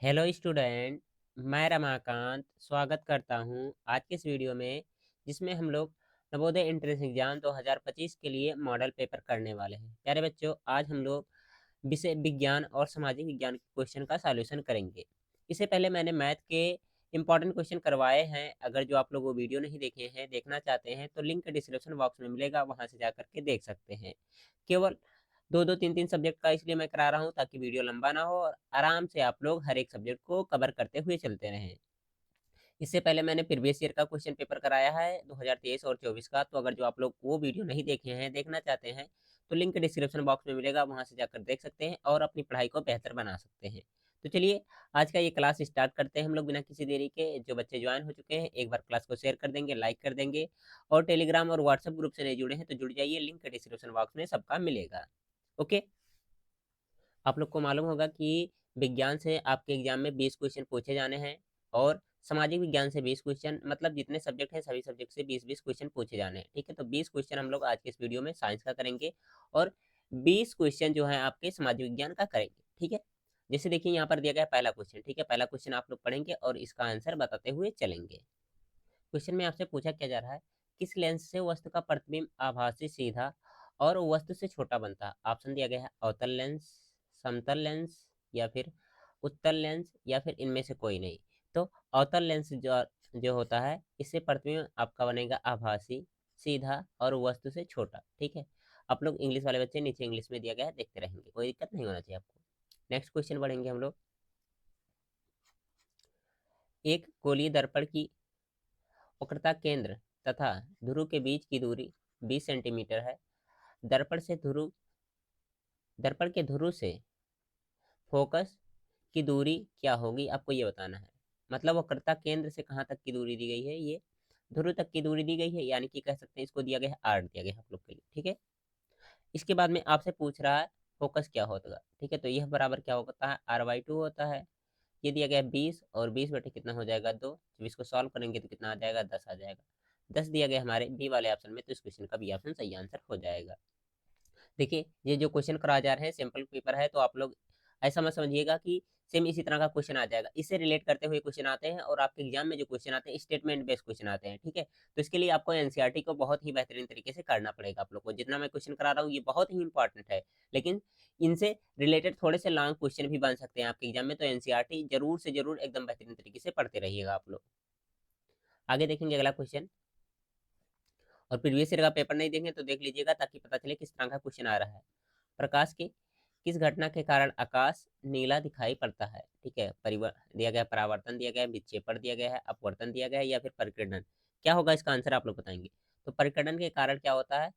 Hello student. मैं रमाकांत स्वागत करता हूं आज के इस वीडियो में, जिसमें हम लोग नवोदय एंट्रेंस एग्जाम 2025 के लिए मॉडल पेपर करने वाले हैं। प्यारे बच्चों, आज हम लोग विषय विज्ञान और सामाजिक विज्ञान के क्वेश्चन का सॉल्यूशन करेंगे। इससे पहले मैंने मैथ के इंपॉर्टेंट क्वेश्चन करवाए हैं। अगर जो आप लोग वो वीडियो नहीं देखे हैं, देखना चाहते हैं, तो लिंक डिस्क्रिप्शन बॉक्स में मिलेगा, वहां से जाकर के देख सकते हैं। केवल दो दो तीन तीन सब्जेक्ट का इसलिए मैं करा रहा हूँ ताकि वीडियो लंबा ना हो और आराम से आप लोग हर एक सब्जेक्ट को कवर करते हुए चलते रहें। इससे पहले मैंने प्रीवियस ईयर का क्वेश्चन पेपर कराया है 2023 और 24 का। तो अगर जो आप लोग वो वीडियो नहीं देखे हैं, देखना चाहते हैं, तो लिंक डिस्क्रिप्शन बॉक्स में मिलेगा, वहां से जाकर देख सकते हैं और अपनी पढ़ाई को बेहतर बना सकते हैं। तो चलिए आज का ये क्लास स्टार्ट करते हैं हम लोग बिना किसी देरी के। जो बच्चे ज्वाइन हो चुके हैं, एक बार क्लास को शेयर कर देंगे, लाइक कर देंगे, और टेलीग्राम और व्हाट्सएप ग्रुप से नहीं जुड़े हैं तो जुड़ जाइए, लिंक डिस्क्रिप्शन बॉक्स में सबका मिलेगा। ओके। आप लोग को मालूम होगा कि विज्ञान से आपके एग्जाम में 20 क्वेश्चन पूछे जाने हैं, और सामाजिक विज्ञान से 20 क्वेश्चन, मतलब जितने सब्जेक्ट हैं सभी सब्जेक्ट से 20-20 क्वेश्चन पूछे जाने हैं। ठीक है, तो 20 क्वेश्चन हम लोग आज के इस वीडियो में साइंस का करेंगे, और 20 क्वेश्चन जो है आपके सामाजिक विज्ञान का करेंगे। ठीक है, जैसे देखिए यहाँ पर दिया गया पहला क्वेश्चन। ठीक है, पहला क्वेश्चन आप लोग पढ़ेंगे और इसका आंसर बताते हुए चलेंगे। क्वेश्चन में आपसे पूछा क्या जा रहा है, किस लेंस से वस्तु का प्रतिबिंब आभासी सीधा और वस्तु से छोटा बनता है। ऑप्शन दिया गया है अवतल लेंस, समतल लेंस, या फिर उत्तल लेंस, या फिर इनमें से कोई नहीं। तो अवतल लेंस जो जो होता है, इससे प्रतिबिंब आपका बनेगा आभासी, सीधा और वस्तु से छोटा। ठीक है, आप लोग इंग्लिश वाले बच्चे, नीचे इंग्लिश में दिया गया है, देखते रहेंगे, कोई दिक्कत नहीं होना चाहिए आपको। नेक्स्ट क्वेश्चन बढ़ेंगे हम लोग। एक गोलीय दर्पण की वक्रता केंद्र तथा ध्रुव के बीच की दूरी 20 सेंटीमीटर है। दर्पण से ध्रुव दर्पण के ध्रुव से फोकस की दूरी क्या होगी, आपको ये बताना है। मतलब वक्रता केंद्र से कहाँ तक की दूरी दी गई है, ये ध्रुव तक की दूरी दी गई है, यानी कि कह सकते हैं इसको दिया गया है आर, दिया गया है आप लोग के लिए। ठीक है, इसके बाद में आपसे पूछ रहा है फोकस क्या होगा। ठीक है, तो यह बराबर क्या होता है, R/2 होता है। ये दिया गया है 20, और 20 बटे कितना हो जाएगा 2। जब इसको सॉल्व करेंगे तो कितना आ जाएगा, 10 आ जाएगा। 10 दिया गया हमारे बी वाले ऑप्शन में, तो इस क्वेश्चन का बी ऑप्शन सही आंसर हो जाएगा। देखिए ये जो क्वेश्चन कराया जा रहे हैं सिंपल पेपर है, तो आप लोग ऐसा मत समझिएगा कि सेम इसी तरह का क्वेश्चन आ जाएगा। इससे रिलेट करते हुए क्वेश्चन आते हैं, और आपके एग्जाम में जो क्वेश्चन आते हैं स्टेटमेंट बेस्ड क्वेश्चन आते हैं। ठीक है, तो इसके लिए आपको एनसीईआरटी को बहुत ही बेहतरीन तरीके से करना पड़ेगा। आप लोग को जितना मैं क्वेश्चन करा रहा हूँ ये बहुत ही इंपॉर्टेंट है, लेकिन इनसे रिलेटेड थोड़े से लॉन्ग क्वेश्चन भी बन सकते हैं आपके एग्जाम में, तो एनसीईआरटी जरूर से जरूर एकदम बेहतरीन तरीके से पढ़ते रहिएगा आप लोग। आगे देखेंगे अगला क्वेश्चन, और प्रीवियस ईयर का पेपर नहीं देखेंगे तो देख लीजिएगा, ताकि पता चले किस तरह का क्वेश्चन आ रहा है। प्रकाश की किस घटना के कारण आकाश नीला दिखाई पड़ता है। ठीक है, परिवर दिया गया है, परावर्तन दिया गया है, विक्षेपण दिया गया है, अपवर्तन दिया गया है, या फिर परिकीर्णन। क्या होगा इसका आंसर, आप लोग बताएंगे। तो परिकीर्णन के कारण क्या होता है,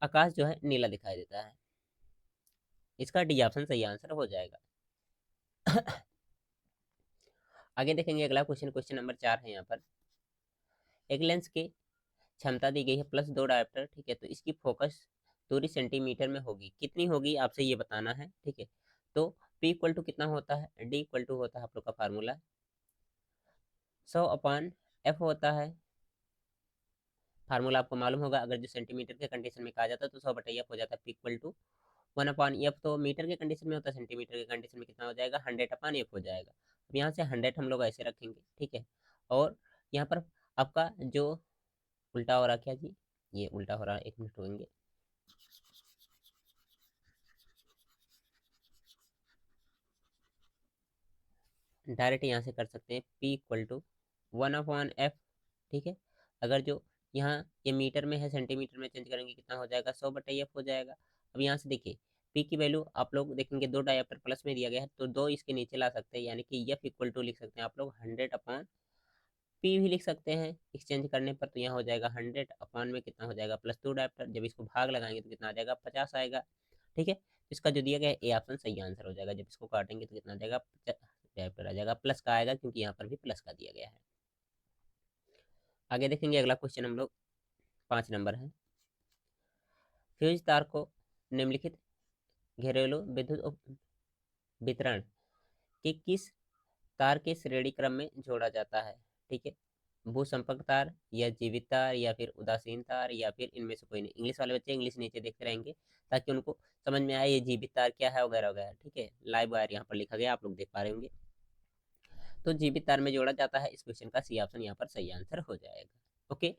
आकाश जो है नीला दिखाई देता है। इसका डी ऑप्शन सही आंसर हो जाएगा। आगे देखेंगे अगला क्वेश्चन, क्वेश्चन नंबर 4 है यहाँ पर। एक लेंस की क्षमता दी गई है +2 डायोप्टर। ठीक है, तो इसकी फोकस दूरी सेंटीमीटर में होगी, कितनी होगी आपसे ये बताना है। ठीक है, तो P इक्वल टू कितना होता है, D इक्वल टू होता है आप लोग का फार्मूला 100/F होता है। फार्मूला आपको मालूम होगा, अगर जो सेंटीमीटर के कंडीशन में कहा जाता है तो 100/F हो जाता है। P इक्वल टू 1/F तो मीटर के कंडीशन में होता है, सेंटीमीटर के कंडीशन में कितना हो जाएगा, 100/F हो जाएगा। अब यहाँ से 100 हम लोग ऐसे रखेंगे। ठीक है, और यहाँ पर आपका जो उल्टा हो रहा क्या जी, ये उल्टा हो रहा है, 1 मिनट होंगे। डायरेक्ट यहाँ से कर सकते हैं, P इक्वल टू 1/F। ठीक है, अगर जो यहाँ ये मीटर में है, सेंटीमीटर में चेंज करेंगे कितना हो जाएगा, 100/F हो जाएगा। अब यहाँ से देखिए P की वैल्यू आप लोग देखेंगे, 2 डायोप्टर प्लस में दिया गया है, तो 2 इसके नीचे ला सकते हैं, यानी कि F इक्वल टू लिख सकते हैं आप लोग 100/P भी लिख सकते हैं एक्सचेंज करने पर। तो यहाँ हो जाएगा 100 में कितना हो जाएगा, +2 डायोप्टर। जब इसको भाग लगाएंगे तो कितना आ जाएगा, 50 आएगा। ठीक है, इसका जो दिया गया है ए ऑप्शन सही आंसर हो जाएगा। जब इसको काटेंगे तो कितना आ जाएगा, डायोप्टर आ जाएगा, प्लस का आएगा क्योंकि यहाँ पर भी प्लस का दिया गया है। आगे देखेंगे अगला क्वेश्चन हम लोग, 5 नंबर है। फ्यूज तार को निम्नलिखित घरेलू विद्युत वितरण के किस तार के श्रेणी क्रम में जोड़ा जाता है। ठीक है, भूसंपर्क तार, या जीवित तार, या फिर उदासीन तार, या फिर इनमें से कोई नहीं। इंग्लिश वाले बच्चे इंग्लिश नीचे देखते रहेंगे, ताकि उनको समझ में आए ये जीवित तार क्या है वगैरह वगैरह। ठीक है, लाइव वायर यहाँ पर लिखा गया, आप लोग देख पा रहे होंगे। तो जीवित तार में जोड़ा जाता है। इस क्वेश्चन का सी ऑप्शन यहाँ पर सही आंसर हो जाएगा। ओके,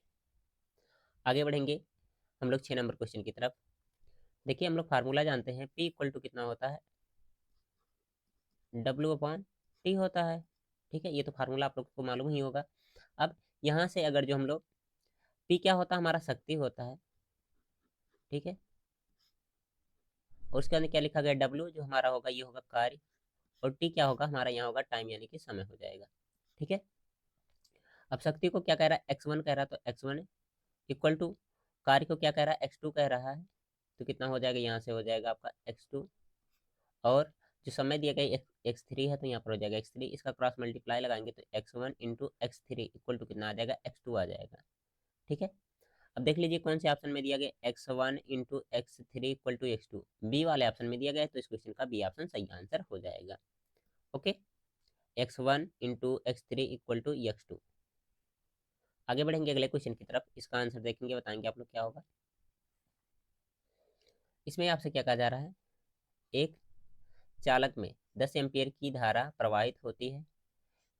आगे बढ़ेंगे हम लोग 6 नंबर क्वेश्चन की तरफ। देखिए हम लोग फार्मूला जानते हैं, P इक्वल टू कितना होता है, W/T होता है। ठीक है, ये तो फार्मूला आप लोग को मालूम ही होगा। अब यहाँ से अगर जो हम लोग P क्या होता है, हमारा शक्ति होता है। ठीक है, और उसके अंदर क्या लिखा गया, W जो हमारा होगा ये होगा कार्य, और T क्या होगा हमारा यहाँ होगा टाइम यानी कि समय हो जाएगा। ठीक है, अब शक्ति को क्या कह रहा है, x1 कह रहा है, तो x1 इक्वल टू कार्य को क्या कह रहा है, x2 कह रहा है, तो कितना हो जाएगा, यहाँ से हो जाएगा आपका x2, और जो समय दिया गया x3 है तो यहाँ पर हो जाएगा x3, इसका क्रॉस मल्टीप्लाई लगाएंगे तो x1 into x3 equal to कितना आ जाएगा, x2 आ जाएगा। ठीक है, अब देख लीजिए कौन से ऑप्शन में दिया गया, x1 into x3 equal to x2, B वाले ऑप्शन में दिया गया है, तो इस क्वेश्चन का बी ऑप्शन सही आंसर हो जाएगा। Okay, x1 into x3 equal to x2। आगे बढ़ेंगे अगले क्वेश्चन की तरफ, इसका आंसर देखेंगे, बताएंगे आप लोग क्या होगा। इसमें आपसे क्या कहा जा रहा है, एक चालक में 10 एम्पियर की धारा प्रवाहित होती है,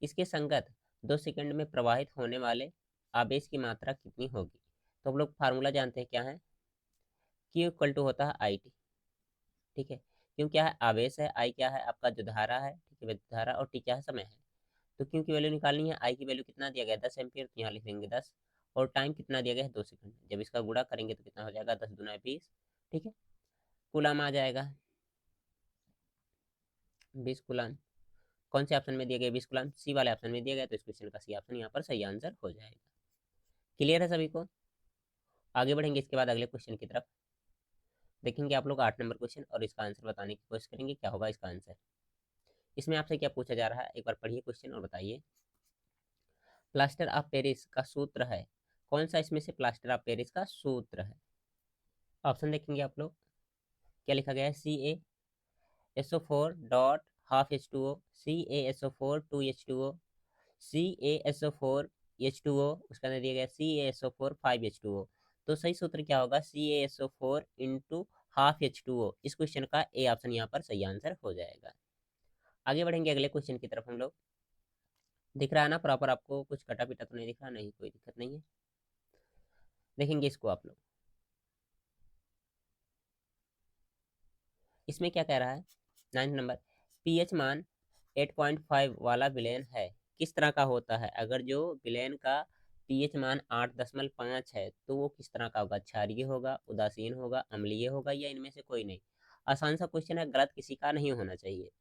इसके संगत 2 सेकंड में प्रवाहित होने वाले आवेश की मात्रा कितनी होगी। तो हम लोग फार्मूला जानते हैं, क्या है, Q इक्वल टू होता है IT। ठीक है, क्यों क्या है, आवेश है, I क्या है आपका जो धारा है, ठीक है, विद्युत धारा, और T क्या है, समय है। तो Q की वैल्यू निकालनी है, I की वैल्यू कितना दिया गया है 10 एम्पियर, तो यहाँ लिख देंगे 10, और टाइम कितना दिया गया है 2 सेकंड, जब इसका गुणा करेंगे तो कितना हो जाएगा 10 दूना 20। ठीक है, कूलाम आ जाएगा 20 कूलाम, कौन से ऑप्शन में दिया गया 20 कूलाम, सी वाले ऑप्शन में दिया गया, तो इस क्वेश्चन का सी ऑप्शन यहाँ पर सही आंसर हो जाएगा। क्लियर है सभी को, आगे बढ़ेंगे इसके बाद अगले क्वेश्चन की तरफ। देखेंगे आप लोग 8 नंबर क्वेश्चन, और इसका आंसर बताने की कोशिश करेंगे क्या होगा इसका आंसर। इसमें आपसे क्या पूछा जा रहा है, एक बार पढ़िए क्वेश्चन और बताइए। प्लास्टर ऑफ पेरिस का सूत्र है, कौन सा इसमें से प्लास्टर ऑफ पेरिस का सूत्र है। ऑप्शन देखेंगे आप लोग, क्या लिखा गया है, CaSO4 dot half H2O, CaSO4 2H2O, CaSO4 H2O, उसके अंदर दिया गया CaSO4 5H2O। तो सही सूत्र क्या होगा, CaSO4 इंटू हाफ H2O। इस क्वेश्चन का ए ऑप्शन यहाँ पर सही आंसर हो जाएगा। आगे बढ़ेंगे अगले क्वेश्चन की तरफ हम लोग। दिख रहा है ना प्रॉपर आपको, कुछ कटा पिटा तो नहीं दिख रहा, नहीं कोई दिक्कत नहीं है, देखेंगे इसको आप लोग। इसमें क्या कह रहा है, 9 नंबर, पीएच मान 8.5 वाला विलेन है, किस तरह का होता है। अगर जो विलेन का पीएच मान 8.5 है तो वो किस तरह का होगा, क्षारीय होगा, उदासीन होगा, अम्लीय होगा, या इनमें से कोई नहीं। आसान सा क्वेश्चन है, गलत किसी का नहीं होना चाहिए।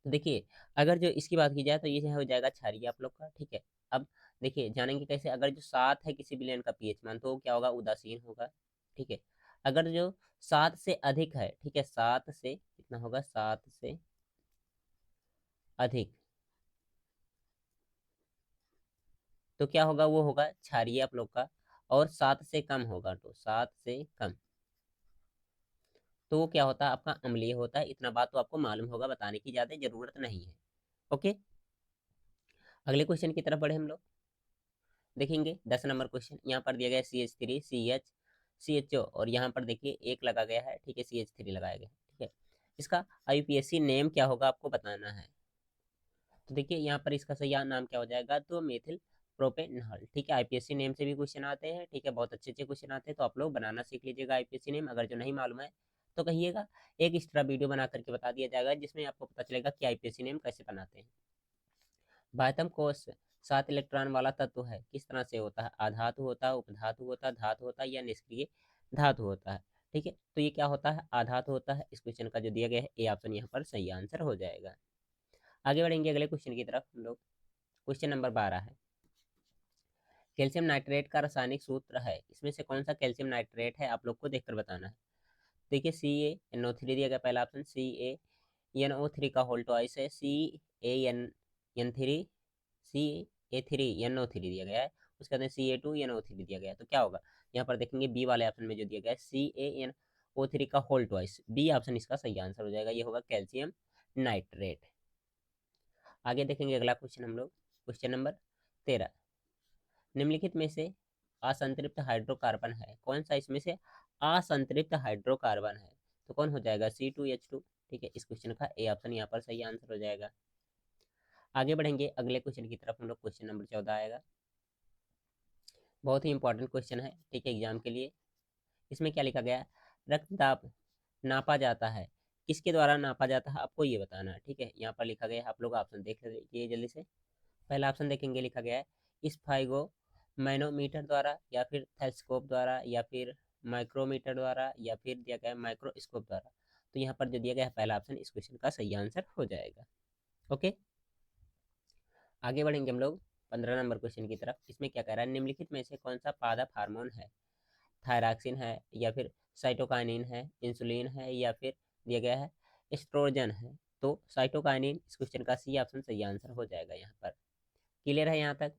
तो देखिए अगर जो इसकी बात की जाए तो ये हो जाएगा क्षारीय आप लोग का। ठीक है, अब देखिए जानेंगे कैसे, अगर जो 7 है किसी विलेन का पीएच मान, तो वो क्या होगा, उदासीन होगा। ठीक है, अगर जो 7 से अधिक है, ठीक है, 7 से कितना होगा, 7 से अधिक, तो क्या होगा, वो होगा क्षारीय आप लोग का। और 7 से कम होगा, तो 7 से कम, तो वो क्या होता है आपका, अम्लीय होता है। इतना बात तो आपको मालूम होगा, बताने की ज्यादा जरूरत नहीं है। ओके, अगले क्वेश्चन की तरफ बढ़े हम लोग। देखेंगे 10 नंबर क्वेश्चन, यहाँ पर दिया गया CH3 CH CHO, और यहाँ पर देखिए एक लगा गया है, ठीक है, CH3 लगाया गया है। ठीक है, इसका IUPAC नेम क्या होगा आपको बताना है। तो देखिए यहाँ पर इसका सही नाम क्या हो जाएगा, तो मेथिल प्रोपेनॉल। ठीक है, IPSC नेम से भी क्वेश्चन आते हैं, ठीक है, बहुत अच्छे अच्छे क्वेश्चन आते हैं, तो आप लोग बनाना सीख लीजिएगा IPSC नेम। अगर जो नहीं मालूम है तो कहिएगा, एक एक्स्ट्रा वीडियो बना करके बता दिया जाएगा, जिसमें आपको पता चलेगा कि IPSC नेम कैसे बनाते हैं। बाह्यतम कोश 7 इलेक्ट्रॉन वाला तत्व है, किस तरह से होता है, आधातु होता है, उपधातु होता है, धातु होता है, या निष्क्रिय धातु होता है। ठीक है, तो ये क्या होता है, आधातु होता है। इस क्वेश्चन का जो दिया गया है ए ऑप्शन यहाँ पर सही आंसर हो जाएगा। आगे बढ़ेंगे अगले क्वेश्चन की तरफ हम लोग। क्वेश्चन नंबर 12 है, कैल्शियम नाइट्रेट का रासायनिक सूत्र है, इसमें से कौन सा कैल्शियम नाइट्रेट है, आप लोग को देखकर बताना है। देखिए CaNO3 दिया गया, पहला ऑप्शन CaNO3 का होल ट्वाइस है, CaN3 CA3NO3 दिया गया है, उसके बाद CA2NO3 दिया गया है, तो क्या होगा, यहाँ पर देखेंगे बी वाले ऑप्शन में जो दिया गया है CaNO3 का होल ट्वाइस, बी ऑप्शन इसका सही आंसर हो जाएगा, ये होगा कैल्शियम नाइट्रेट। आगे देखेंगे अगला क्वेश्चन हम लोग, क्वेश्चन नंबर 13, निम्नलिखित में से असंतृप्त हाइड्रोकार्बन है, कौन सा इसमें से असंतृप्त हाइड्रोकार्बन है, तो कौन हो जाएगा, C2H2। ठीक है, इस क्वेश्चन का ए ऑप्शन यहाँ पर सही आंसर हो जाएगा। आगे बढ़ेंगे अगले क्वेश्चन की तरफ। हम लोग क्वेश्चन नंबर 14 आएगा। बहुत ही इंपॉर्टेंट क्वेश्चन है, ठीक है, एग्जाम के लिए। इसमें क्या लिखा गया है? रक्तदाब नापा जाता है, किसके द्वारा नापा जाता है, आपको ये बताना है, ठीक है। यहाँ पर लिखा गया है, आप लोग ऑप्शन देख लीजिए जल्दी से। पहला ऑप्शन देखेंगे, लिखा गया है स्फाइगो मैनोमीटर द्वारा, या फिर थेस्कोप द्वारा, या फिर माइक्रोमीटर द्वारा, या फिर दिया गया है माइक्रोस्कोप द्वारा। तो यहाँ पर जो दिया गया है पहला ऑप्शन इस क्वेश्चन का सही आंसर हो जाएगा। ओके, आगे बढ़ेंगे हम लोग 15 नंबर क्वेश्चन की तरफ। इसमें क्या कह रहा है? निम्नलिखित में से कौन सा पादप हार्मोन है? थायरॉक्सिन है, या फिर साइटोकाइनिन है, इंसुलिन है, या फिर दिया गया है एस्ट्रोजन है। तो साइटोकाइनिन इस क्वेश्चन का सी ऑप्शन सही आंसर हो जाएगा। यहाँ पर क्लियर है यहाँ तक?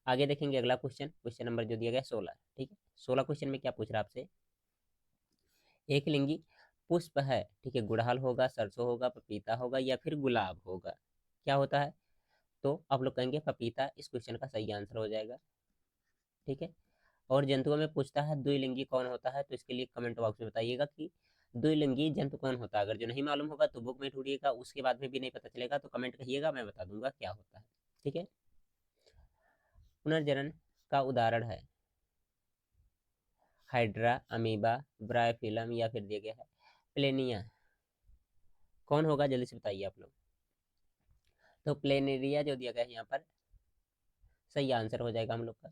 आगे देखेंगे अगला क्वेश्चन, क्वेश्चन नंबर जो दिया गया 16, ठीक है। 16 क्वेश्चन में क्या पूछ रहा है आपसे? एक लिंगी पुष्प है, ठीक है, गुड़हल होगा, सरसों होगा, पपीता होगा, या फिर गुलाब होगा। क्या होता है? तो आप लोग कहेंगे पपीता इस क्वेश्चन का सही आंसर हो जाएगा, ठीक है। और जंतुओं में पूछता है द्विलिंगी कौन होता है, तो इसके लिए कमेंट बॉक्स में बताइएगा कि द्विलिंगी जंतु कौन होता है। अगर जो नहीं मालूम होगा तो बुक में ढूंढिएगा, उसके बाद में भी नहीं पता चलेगा तो कमेंट करिएगा, मैं बता दूंगा क्या होता है, ठीक है। पुनर्जनन का उदाहरण है हाइड्रा, अमीबा, ब्रायोफिलम, या फिर दिया गया है प्लेनिया। कौन होगा जल्दी से बताइए आप लोग। तो प्लेनेरिया जो दिया गया है यहाँ पर सही आंसर हो जाएगा हम लोग का।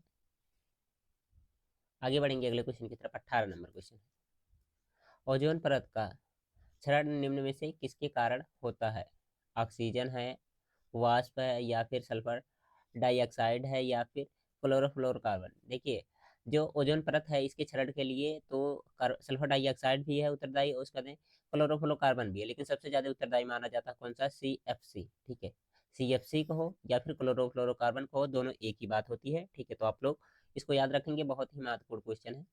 आगे बढ़ेंगे अगले क्वेश्चन की तरफ। 18 नंबर क्वेश्चन, ओजोन परत का क्षरण निम्न में से किसके कारण होता है? ऑक्सीजन है, वाष्प है, या फिर सल्फर डाइऑक्साइड है, या फिर क्लोरोफ्लोरोकार्बन। देखिए, जो ओजोन परत है इसके क्षरण के लिए तो सल्फर डाइऑक्साइड भी है उत्तरदायी, और उसके बाद क्लोरोफ्लोरोकार्बन भी है, लेकिन सबसे ज्यादा उत्तरदायी माना जाता है कौन सा? CFC, ठीक है। CFC को हो या फिर क्लोरोफ्लोरोकार्बन को हो, दोनों एक ही बात होती है, ठीक है। तो आप लोग इसको याद रखेंगे, बहुत ही महत्वपूर्ण क्वेश्चन है।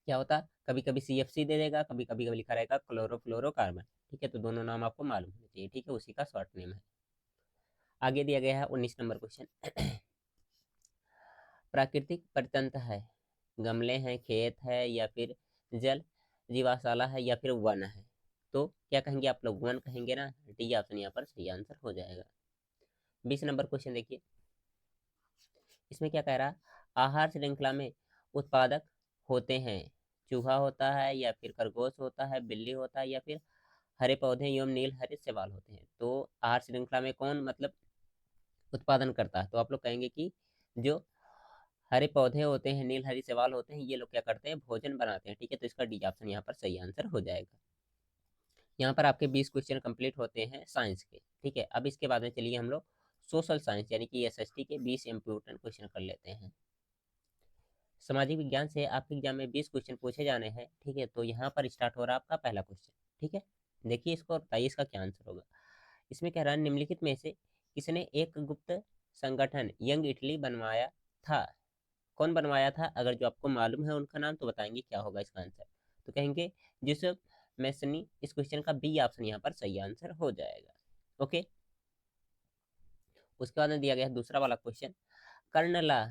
क्या होता है? कभी कभी CFC दे देगा, कभी कभी कभी लिखा रहेगा क्लोरोफ्लोरोकार्बन, ठीक है। तो दोनों नाम आपको मालूम होने चाहिए, ठीक है, उसी का शॉर्ट नेम है। आगे दिया गया है 19 नंबर क्वेश्चन। प्राकृतिक परितंत्र है, गमले हैं, खेत है, या फिर जल जीवाशाला है, या फिर वन है। तो क्या कहेंगे आप लोग? वन कहेंगे ना। डी ऑप्शन यहाँ पर सही आंसर हो जाएगा। 20 नंबर क्वेश्चन देखिए, इसमें क्या कह रहा है? आहार श्रृंखला में उत्पादक होते हैं, चूहा होता है, या फिर खरगोश होता है, बिल्ली होता है, या फिर हरे पौधे एवं नील हरे शैवाल होते हैं। तो आहार श्रृंखला में कौन मतलब उत्पादन करता है? तो आप लोग कहेंगे कि जो हरे पौधे होते हैं, नील हरी शैवाल होते हैं, ये लोग क्या करते हैं? भोजन बनाते हैं, ठीक है। तो इसका डी ऑप्शन यहाँ पर सही आंसर हो जाएगा। यहाँ पर आपके 20 क्वेश्चन कंप्लीट होते हैं साइंस के, ठीक है। अब इसके बाद में चलिए हम लोग सोशल साइंस यानी कि SST के 20 इम्पोर्टेंट क्वेश्चन कर लेते हैं। सामाजिक विज्ञान से आपके एग्जाम में 20 क्वेश्चन पूछे जाने हैं, ठीक है। तो यहाँ पर स्टार्ट हो रहा है आपका पहला क्वेश्चन, ठीक है। देखिए इसको और बताइए इसका क्या आंसर होगा। इसमें कह रहा है निम्नलिखित में से किसने एक गुप्त संगठन यंग इटली बनवाया था? कौन बनवाया था? अगर जो आपको मालूम है उनका नाम तो बताएंगे क्या होगा इसका आंसर। तो कहेंगे जोसेफ मैसनी। इस क्वेश्चन का बी ऑप्शन यहाँ पर सही आंसर हो जाएगा। ओके, उसके बाद में दिया गया है दूसरा वाला क्वेश्चन। कर्नला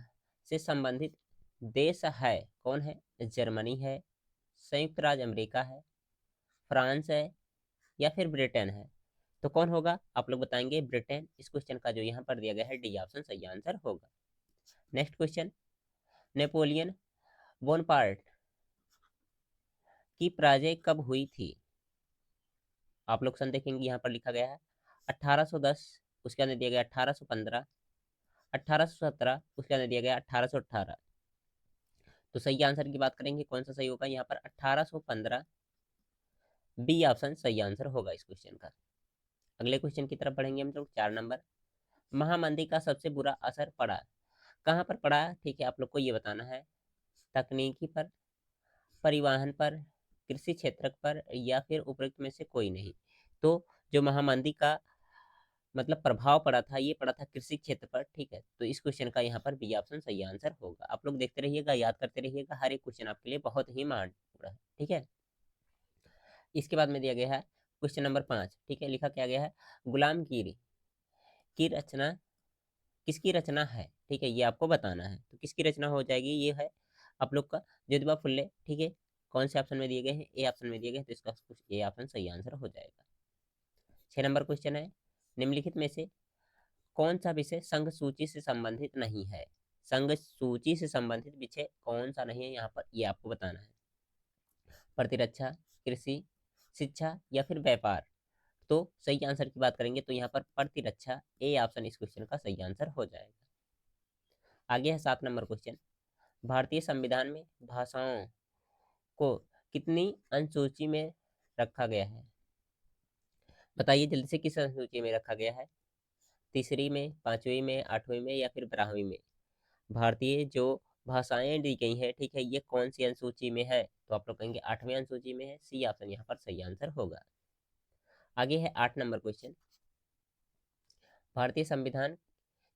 से संबंधित देश है, कौन है? जर्मनी है, संयुक्त राज्य अमेरिका है, फ्रांस है, या फिर ब्रिटेन है। तो कौन होगा? आप लोग बताएंगे ब्रिटेन। इस क्वेश्चन का जो यहाँ पर दिया गया है डी ऑप्शन सही आंसर होगा। नेक्स्ट क्वेश्चन, नेपोलियन बोनपार्ट की पराजय कब हुई थी? आप लोग सन देखेंगे, यहाँ पर लिखा गया है 1810, उसके अंदर दिया गया 1815, 1817, उसके अंदर दिया गया 1818। तो सही आंसर की बात करेंगे कौन सा सही होगा? यहाँ पर 1815, बी ऑप्शन सही आंसर होगा इस क्वेश्चन का। अगले क्वेश्चन की तरफ बढ़ेंगे हम लोग 4 नंबर। महामंदी का सबसे बुरा असर पड़ा, कहाँ पर पड़ा? ठीक है, आप लोग को ये बताना है। तकनीकी पर, परिवहन पर, कृषि क्षेत्र पर, या फिर उपरोक्त में से कोई नहीं। तो जो महामंदी का मतलब प्रभाव पड़ा था, ये पड़ा था कृषि क्षेत्र पर, ठीक है। तो इस क्वेश्चन का यहाँ पर बी ऑप्शन सही आंसर होगा। आप लोग देखते रहिएगा, याद करते रहिएगा, हर एक क्वेश्चन आपके लिए बहुत ही महत्वपूर्ण है, ठीक है। इसके बाद में दिया गया है क्वेश्चन नंबर 5, ठीक है। लिखा क्या गया है? गुलामगिरी की रचना किसकी रचना है? ठीक है, ये आपको बताना है। तो किसकी रचना हो जाएगी? ये है आप लोग का ज्योतिबा फुल्ले, ठीक है। कौन से ऑप्शन में दिए गए हैं? ए ऑप्शन में दिए गए हैं, तो इसका ए ऑप्शन सही आंसर हो जाएगा। 6 नंबर क्वेश्चन है, निम्नलिखित में से कौन सा विषय संघ सूची से संबंधित नहीं है? संघ सूची से संबंधित विषय कौन सा नहीं है यहाँ पर, ये आपको बताना है। प्रतिरक्षा, कृषि, शिक्षा या फिर व्यापार। तो सही आंसर की बात करेंगे तो यहाँ पर प्रतिरक्षा, ए ऑप्शन इस क्वेश्चन का सही आंसर हो जाएगा। आगे है 7 नंबर क्वेश्चन। भारतीय संविधान में भाषाओं को कितनी अनुसूची में रखा गया है? बताइए जल्दी से, किस अनुसूची में रखा गया है? तीसरी में, पांचवी में, आठवीं में या फिर 12वीं में? भारतीय जो भाषाएं दी गई हैं, ठीक है, ये कौन सी अनुसूची में है? तो आप लोग कहेंगे 8वीं अनुसूची में है। सी ऑप्शन यहाँ पर सही आंसर होगा। आगे है 8 नंबर क्वेश्चन। भारतीय संविधान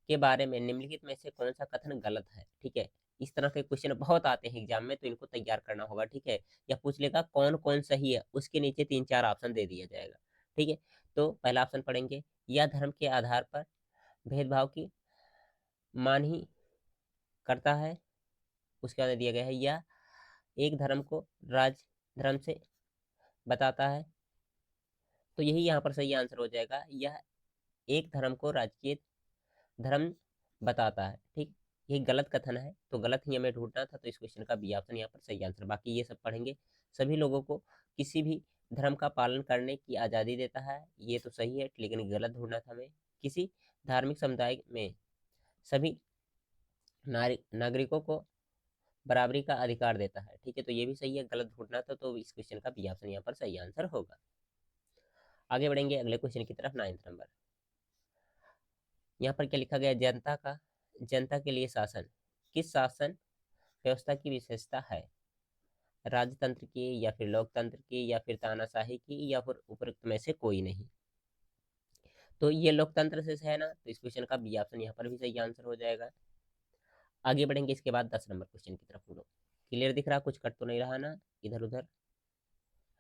के बारे में निम्नलिखित में से कौन सा कथन गलत है? ठीक है, इस तरह के क्वेश्चन बहुत आते हैं एग्जाम में, तो इनको तैयार करना होगा। ठीक है, या पूछ लेगा कौन कौन सही है, उसके नीचे 3-4 ऑप्शन दे दिया जाएगा। ठीक है, तो पहला ऑप्शन पढ़ेंगे, या धर्म के आधार पर भेदभाव की मान ही करता है। उसके बाद दिया गया है, या एक धर्म को राज धर्म से बताता है। तो यही यहाँ पर सही आंसर हो जाएगा, यह एक धर्म को राजकीय धर्म बताता है। ठीक, ये गलत कथन है, तो गलत ही हमें ढूंढना था, तो इस क्वेश्चन का बी ऑप्शन यहाँ पर सही आंसर। बाकी ये सब पढ़ेंगे। सभी लोगों को किसी भी धर्म का पालन करने की आज़ादी देता है, ये तो सही है, लेकिन गलत ढूंढना था हमें। किसी धार्मिक समुदाय में सभी नागरिकों को बराबरी का अधिकार देता है। ठीक है, तो ये भी सही है, गलत ढूंढना था, तो इस क्वेश्चन का बी ऑप्शन यहाँ पर सही आंसर होगा। आगे बढ़ेंगे अगले क्वेश्चन की तरफ, 9th नंबर। यहाँ पर क्या लिखा गया? जनता के लिए शासन किस शासन व्यवस्था की विशेषता है? राजतंत्र की, या फिर लोकतंत्र की, या फिर तानाशाही की, या फिर उपरोक्त में से कोई नहीं? तो ये लोकतंत्र से है ना, तो इस क्वेश्चन का बी ऑप्शन यहाँ पर भी सही आंसर हो जाएगा। आगे बढ़ेंगे इसके बाद 10 नंबर क्वेश्चन की तरफ। हम लोग क्लियर दिख रहा, कुछ कट तो नहीं रहा ना इधर उधर?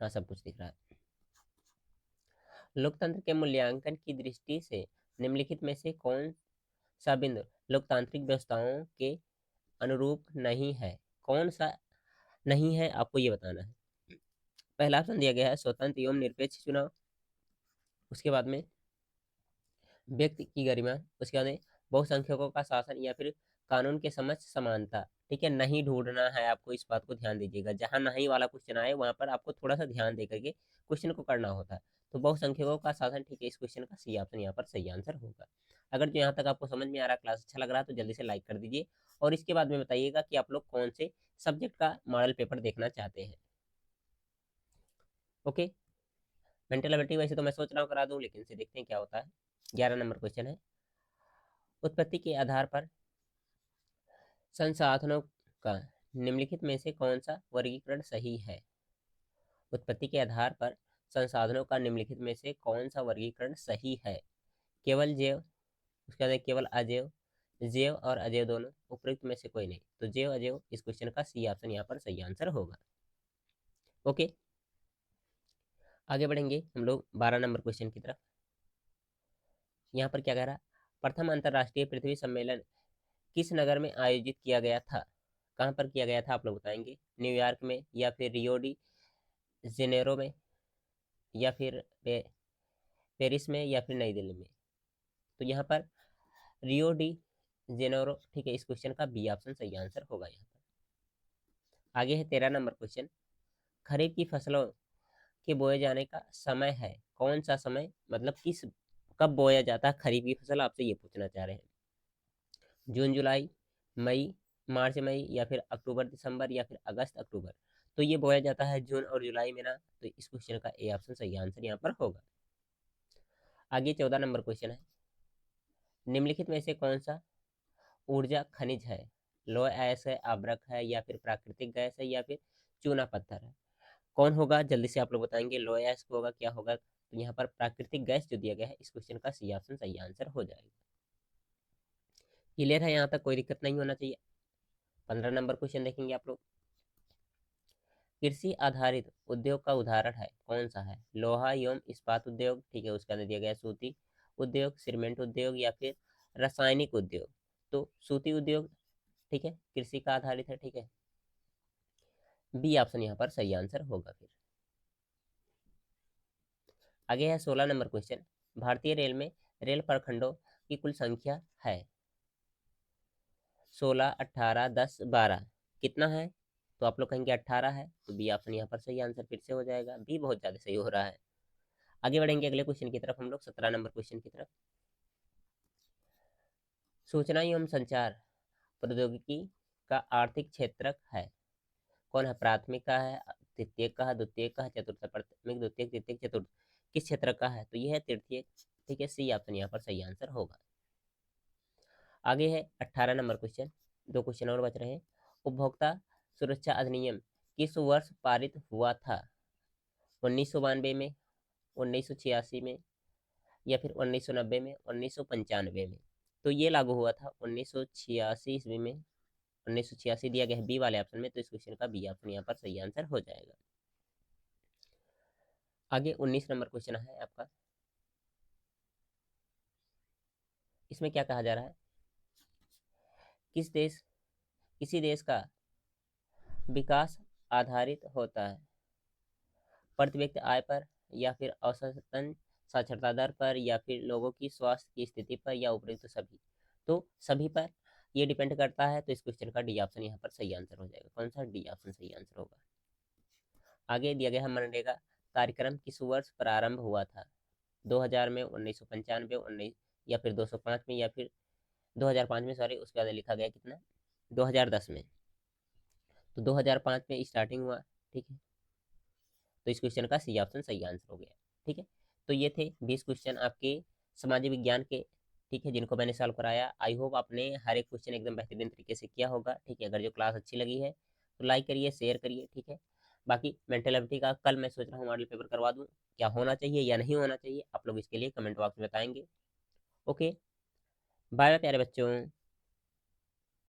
हाँ, सब कुछ दिख रहा है। लोकतंत्र के मूल्यांकन की दृष्टि से निम्नलिखित में से कौन सा बिंदु लोकतांत्रिक व्यवस्थाओं के अनुरूप नहीं है? कौन सा नहीं है, आपको ये बताना है। पहला ऑप्शन दिया गया है स्वतंत्र एवं निरपेक्ष चुनाव। उसके बाद में व्यक्ति की गरिमा। उसके बाद में बहुसंख्यकों का शासन, या फिर कानून के समक्ष समानता। ठीक है, नहीं ढूंढना है आपको, इस बात को ध्यान दीजिएगा। जहां नहीं वाला क्वेश्चन आए वहां पर आपको थोड़ा सा ध्यान दे करके क्वेश्चन को करना होता है। तो बहुसंख्यकों का शासन, ठीक है, इस क्वेश्चन का सी ऑप्शन यहाँ पर सही आंसर होगा। अगर जो यहाँ तक आपको समझ में आ रहा, क्लास अच्छा लग रहा है, तो जल्दी से लाइक कर दीजिए, और इसके बाद में बताइएगा कि आप लोग कौन से सब्जेक्ट का मॉडल पेपर देखना चाहते हैं। ओके, मेंटल एबिलिटी वैसे तो मैं सोच रहा हूँ करा दूं, लेकिन से देखते हैं क्या होता है। 11 नंबर क्वेश्चन है, उत्पत्ति के आधार पर संसाधनों का निम्नलिखित में से कौन सा वर्गीकरण सही है? उत्पत्ति के आधार पर संसाधनों का निम्नलिखित में से कौन सा वर्गीकरण सही है? केवल जैव, उसके बाद केवल अजैव, जैव और अजैव दोनों, उपयुक्त में से कोई नहीं। तो जैव अजैव इस क्वेश्चन का सी ऑप्शन यहाँ पर सही आंसर होगा। ओके, आगे बढ़ेंगे हम लोग 12 नंबर क्वेश्चन की तरफ। यहाँ पर क्या कह रहा? प्रथम अंतर्राष्ट्रीय पृथ्वी सम्मेलन किस नगर में आयोजित किया गया था? कहाँ पर किया गया था, आप लोग बताएंगे। न्यूयॉर्क में, या फिर रियो डी जेनेरो में, या फिर पेरिस में, या फिर नई दिल्ली में? तो यहाँ पर रियो डी जेनेरो, ठीक है, इस क्वेश्चन का बी ऑप्शन सही आंसर होगा यहाँ पर। आगे है 13 नंबर क्वेश्चन। खरीफ की फसलों के बोए जाने का समय है, कौन सा समय, मतलब किस कब बोया जाता है खरीफ की फसल, आपसे ये पूछना चाह रहे हैं। जून जुलाई, मई मार्च मई, या फिर अक्टूबर दिसंबर, या फिर अगस्त अक्टूबर? तो ये बोया जाता है जून और जुलाई में ना, तो इस क्वेश्चन का ए ऑप्शन सही आंसर यहाँ पर होगा। आगे 14 नंबर क्वेश्चन है, निम्नलिखित में से कौन सा ऊर्जा खनिज है? लोह अयस्क है, आवर्क है, या फिर प्राकृतिक गैस है, या फिर चूना पत्थर है? कौन होगा, जल्दी से आप लोग बताएंगे। लोह अयस्क होगा, क्या होगा? तो यहाँ पर प्राकृतिक गैस जो दिया गया है, इस क्वेश्चन का सी ऑप्शन सही आंसर हो जाएगा। क्लियर है, यहाँ तक कोई दिक्कत नहीं होना चाहिए। 15 नंबर क्वेश्चन देखेंगे आप लोग। कृषि आधारित उद्योग का उदाहरण है, कौन सा है? लोहा एवं इस्पात उद्योग, ठीक है, उसका दिया गया सूती उद्योग, सीमेंट उद्योग, या फिर रासायनिक उद्योग? तो सूती उद्योग, ठीक है, कृषि का आधारित है। ठीक है, बी ऑप्शन यहाँ पर सही आंसर होगा। फिर आगे है 16 नंबर क्वेश्चन। भारतीय रेल में रेल प्रखंडों की कुल संख्या है। 16, 18, 10, 12 कितना है? तो आप लोग कहेंगे 18 है, तो बी ऑप्शन यहाँ पर सही आंसर फिर से हो जाएगा। बी बहुत ज़्यादा सही हो रहा है। आगे बढ़ेंगे अगले क्वेश्चन की तरफ हम लोग, 17 नंबर क्वेश्चन की तरफ। सूचना एवं संचार प्रौद्योगिकी का आर्थिक क्षेत्रक है। कौन है? प्राथमिक का है, तृतीयक का है, द्वितीयक का है, चतुर्थ, प्राथमिक, द्वितीयक, तृतीयक, चतुर्थ, किस क्षेत्र का है? तो यह है तृतीयक। ठीक है, सी ऑप्शन यहाँ पर सही आंसर होगा। आगे है 18 नंबर क्वेश्चन, दो क्वेश्चन और बच रहे हैं। उपभोक्ता सुरक्षा अधिनियम किस वर्ष पारित हुआ था? 1992 में, 1986 में, या फिर 1990 में, 1995 में? तो ये लागू हुआ था 1986 ईस्वी में। 1986 दिया गया है बी वाले ऑप्शन में, तो इस क्वेश्चन का बी ऑप्शन यहाँ पर सही आंसर हो जाएगा। आगे 19 नंबर क्वेश्चन है आपका। इसमें क्या कहा जा रहा है? किसी देश का विकास आधारित होता है प्रति व्यक्ति आय पर, या फिर औसतन साक्षरता दर पर, या फिर लोगों की स्वास्थ्य की स्थिति पर, या उपरोक्त सभी? तो सभी पर ये डिपेंड करता है, तो इस क्वेश्चन का डी ऑप्शन यहाँ पर सही आंसर हो जाएगा। कौन सा? डी ऑप्शन सही आंसर होगा। आगे दिया गया है मनरेगा कार्यक्रम किस वर्ष प्रारंभ हुआ था? 2000 में, 1995, 19, या फिर 205 में, या फिर 2005 में, सॉरी उसके बाद लिखा गया कितना, 2010 में। तो 2005 में स्टार्टिंग हुआ। ठीक है, तो इस क्वेश्चन का सी ऑप्शन सही आंसर हो गया। ठीक है, तो ये थे 20 क्वेश्चन आपके सामाजिक विज्ञान के। ठीक है, जिनको मैंने सॉल्व कराया। आई होप आपने हर एक क्वेश्चन एकदम बेहतरीन तरीके से किया होगा। ठीक है, अगर जो क्लास अच्छी लगी है तो लाइक करिए, शेयर करिए। ठीक है, बाकी मेंटल एबिलिटी का कल मैं सोच रहा हूँ मॉडल पेपर करवा दूँ। क्या होना चाहिए या नहीं होना चाहिए, आप लोग इसके लिए कमेंट बॉक्स में बताएंगे। ओके, बाय बाय प्यारे बच्चों।